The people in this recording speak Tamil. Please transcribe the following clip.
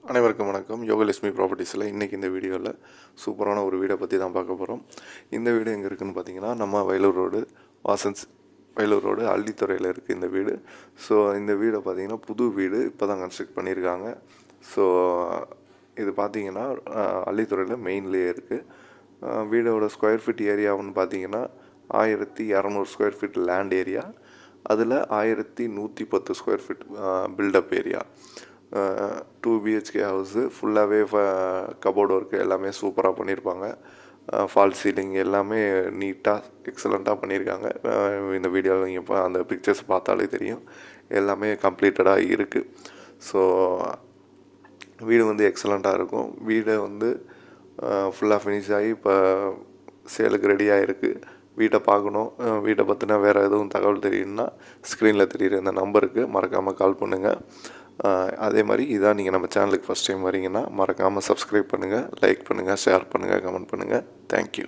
அனைவருக்கும் வணக்கம். யோகலட்சுமி ப்ராப்பர்ட்டிஸில் இன்றைக்கி இந்த வீடியோவில் சூப்பரான ஒரு வீடை பற்றி தான் பார்க்க போகிறோம். இந்த வீடு எங்கே இருக்குதுன்னு பார்த்தீங்கன்னா, நம்ம வயலூர் ரோடு வயலூர் ரோடு அள்ளித்துறையில் இருக்குது இந்த வீடு. ஸோ இந்த வீடை பார்த்திங்கன்னா புது வீடு இப்போ தான் கன்ஸ்ட்ரக்ட் பண்ணியிருக்காங்க. ஸோ இது பார்த்திங்கன்னா அள்ளித்துறையில் மெயின்லேயே இருக்குது. வீடோட ஸ்கொயர் ஃபீட் ஏரியாவுன்னு பார்த்தீங்கன்னா 1200 ஸ்கொயர் ஃபீட் லேண்ட் ஏரியா, அதில் 1110 square feet built up area. 2 BHK house, ஃபுல்லாகவே கபோர்டு ஒர்க்கு எல்லாமே சூப்பராக பண்ணியிருப்பாங்க. ஃபால் சீலிங் எல்லாமே நீட்டாக எக்ஸலண்ட்டாக பண்ணியிருக்காங்க. இந்த வீடியோவில் நீங்கள் இப்போ அந்த பிக்சர்ஸ் பார்த்தாலே தெரியும், எல்லாமே கம்ப்ளீட்டடாக இருக்குது. ஸோ வீடு வந்து எக்ஸலண்ட்டாக இருக்கும். வீடை வந்து ஃபுல்லாக ஃபினிஷ் ஆகி இப்போ சேலுக்கு ரெடியாக இருக்குது. வீட்டை பார்க்கணும், வீட்டை பற்றினா வேறு எதுவும் தகவல் தெரியும்னா ஸ்க்ரீனில் தெரியுற இந்த நம்பருக்கு மறக்காமல் கால் பண்ணுங்கள். அதே மாதிரி இதான் நீங்கள் நம்ம சேனலுக்கு ஃபஸ்ட் டைம் வரீங்கன்னா மறக்காமல் சப்ஸ்கிரைப் பண்ணுங்கள், லைக் பண்ணுங்கள், ஷேர் பண்ணுங்கள், கமெண்ட் பண்ணுங்கள். தேங்க்யூ.